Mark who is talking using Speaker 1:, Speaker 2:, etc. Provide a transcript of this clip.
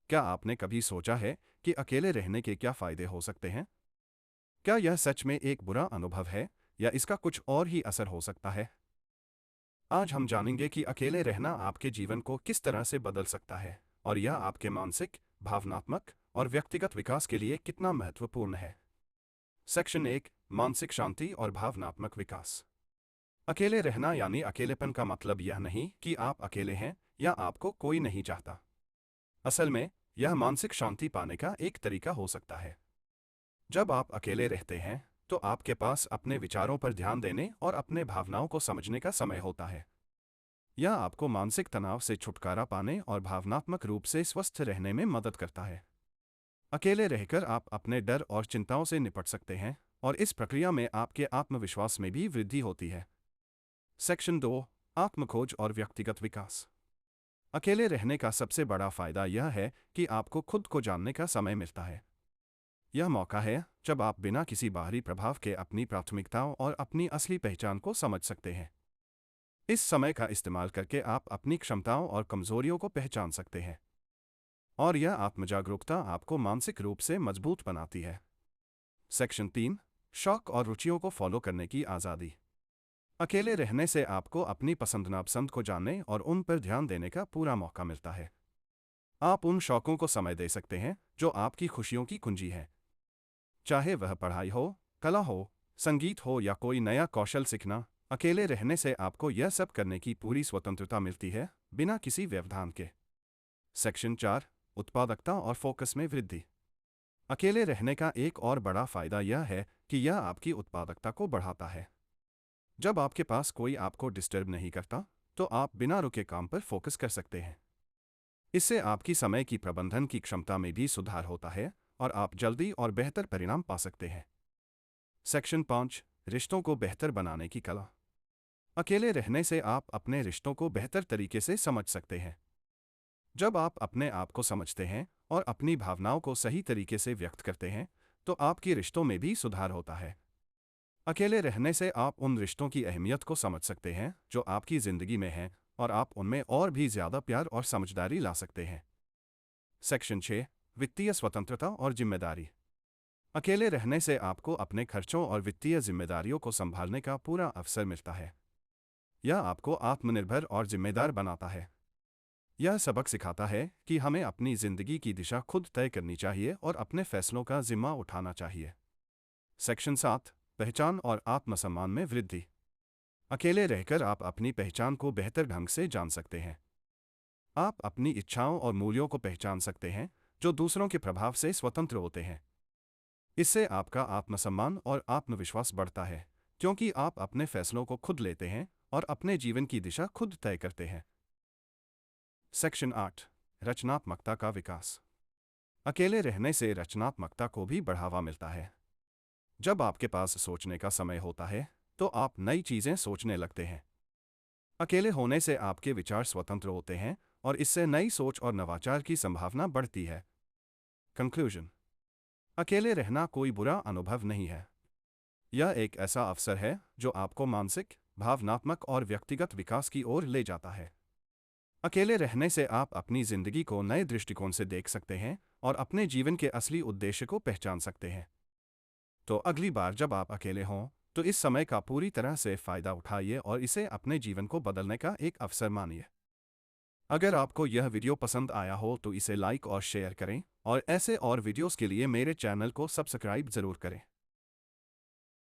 Speaker 1: क्या आपने कभी सोचा है कि अकेले रहने के क्या फायदे हो सकते हैं? क्या यह सच में एक बुरा अनुभव है या इसका कुछ और ही असर हो सकता है? आज हम जानेंगे कि अकेले रहना आपके जीवन को किस तरह से बदल सकता है और यह आपके मानसिक, भावनात्मक और व्यक्तिगत विकास के लिए कितना महत्वपूर्ण है। सेक्शन 1, मानसिक शांति और भावनात्मक विकास। अकेले रहना यानी अकेलेपन का मतलब यह नहीं कि आप अकेले हैं या आपको कोई नहीं चाहता। असल में, यह मानसिक शांति पाने का एक तरीका हो सकता है। जब आप अकेले रहते हैं, तो आपके पास अपने विचारों पर ध्यान देने और अपने भावनाओं को समझने का समय होता है। यह आपको मानसिक तनाव से छुटकारा पाने और भावनात्मक रूप से स्वस्थ रहने में मदद करता है। अकेले रहकर आप अपने डर और चिंताओं से निपट सकते हैं और इस प्रक्रिया में आपके आत्मविश्वास में भी वृद्धि होती है। सेक्शन 2, आत्मखोज और व्यक्तिगत विकास। अकेले रहने का सबसे बड़ा फायदा यह है कि आपको खुद को जानने का समय मिलता है। यह मौका है जब आप बिना किसी बाहरी प्रभाव के अपनी प्राथमिकताओं और अपनी असली पहचान को समझ सकते हैं। इस समय का इस्तेमाल करके आप अपनी क्षमताओं और कमजोरियों को पहचान सकते हैं और यह आत्मजागरूकता आपको मानसिक रूप से मजबूत बनाती है। सेक्शन 3, शौक और रुचियों को फॉलो करने की आज़ादी। अकेले रहने से आपको अपनी पसंद नापसंद को जानने और उन पर ध्यान देने का पूरा मौका मिलता है। आप उन शौकों को समय दे सकते हैं जो आपकी खुशियों की कुंजी है। चाहे वह पढ़ाई हो, कला हो, संगीत हो या कोई नया कौशल सीखना, अकेले रहने से आपको यह सब करने की पूरी स्वतंत्रता मिलती है, बिना किसी व्यवधान के। सेक्शन 4, उत्पादकता और फोकस में वृद्धि। अकेले रहने का एक और बड़ा फायदा यह है कि यह आपकी उत्पादकता को बढ़ाता है। जब आपके पास कोई आपको डिस्टर्ब नहीं करता, तो आप बिना रुके काम पर फोकस कर सकते हैं। इससे आपकी समय की प्रबंधन की क्षमता में भी सुधार होता है और आप जल्दी और बेहतर परिणाम पा सकते हैं। सेक्शन 5, रिश्तों को बेहतर बनाने की कला। अकेले रहने से आप अपने रिश्तों को बेहतर तरीके से समझ सकते हैं। जब आप अपने आप को समझते हैं और अपनी भावनाओं को सही तरीके से व्यक्त करते हैं, तो आपके रिश्तों में भी सुधार होता है। अकेले रहने से आप उन रिश्तों की अहमियत को समझ सकते हैं जो आपकी ज़िंदगी में हैं और आप उनमें और भी ज़्यादा प्यार और समझदारी ला सकते हैं। सेक्शन 6, वित्तीय स्वतंत्रता और जिम्मेदारी। अकेले रहने से आपको अपने खर्चों और वित्तीय जिम्मेदारियों को संभालने का पूरा अवसर मिलता है। यह आपको आत्मनिर्भर और जिम्मेदार बनाता है। यह सबक सिखाता है कि हमें अपनी ज़िंदगी की दिशा खुद तय करनी चाहिए और अपने फैसलों का जिम्मा उठाना चाहिए। सेक्शन 7, पहचान और आत्मसम्मान में वृद्धि। अकेले रहकर आप अपनी पहचान को बेहतर ढंग से जान सकते हैं। आप अपनी इच्छाओं और मूल्यों को पहचान सकते हैं जो दूसरों के प्रभाव से स्वतंत्र होते हैं। इससे आपका आत्मसम्मान और आत्मविश्वास बढ़ता है, क्योंकि आप अपने फैसलों को खुद लेते हैं और अपने जीवन की दिशा खुद तय करते हैं। सेक्शन 8, रचनात्मकता का विकास। अकेले रहने से रचनात्मकता को भी बढ़ावा मिलता है। जब आपके पास सोचने का समय होता है, तो आप नई चीज़ें सोचने लगते हैं। अकेले होने से आपके विचार स्वतंत्र होते हैं और इससे नई सोच और नवाचार की संभावना बढ़ती है। कंक्लूजन: अकेले रहना कोई बुरा अनुभव नहीं है। यह एक ऐसा अवसर है जो आपको मानसिक, भावनात्मक और व्यक्तिगत विकास की ओर ले जाता है। अकेले रहने से आप अपनी ज़िंदगी को नए दृष्टिकोण से देख सकते हैं और अपने जीवन के असली उद्देश्य को पहचान सकते हैं। तो अगली बार जब आप अकेले हों, तो इस समय का पूरी तरह से फ़ायदा उठाइए और इसे अपने जीवन को बदलने का एक अवसर मानिए। अगर आपको यह वीडियो पसंद आया हो तो इसे लाइक और शेयर करें और ऐसे और वीडियोस के लिए मेरे चैनल को सब्सक्राइब ज़रूर करें।